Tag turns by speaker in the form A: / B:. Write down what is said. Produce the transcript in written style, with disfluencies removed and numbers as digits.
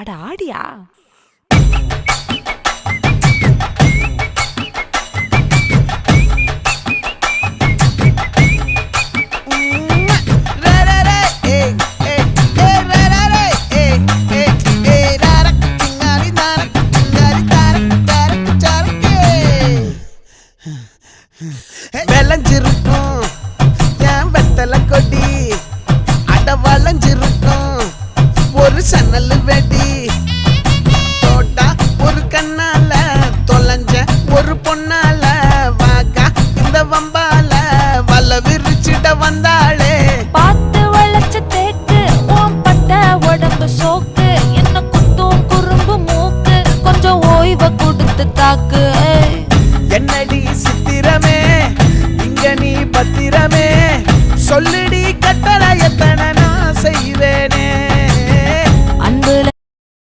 A: அட ஆடியா?
B: விளைஞ்சிருக்கும் என் வெத்தலை கொடி, அட வளைஞ்சிருக்கும் ஒரு சன்னல் வெடி. தோட்டா ஒரு கண்ணால தொலைஞ்ச ஒரு பொண்ணால வாக்கா இந்த வம்பால வல விரிச்சிட வந்தாளே.
A: பார்த்து வளைச்ச தேக்கு ஓம் பட்ட உடம்பு சோக்கு, என்ன குத்தும் குறும்பு மூக்கு, கொஞ்சம் ஓய்வை கொடுத்து தாக்கு.
B: என்னடி சித்திரமே இங்க நீ பத்திரமே, சொல்லுடி கட்டளை எத்தனை நான் செய்வேன்.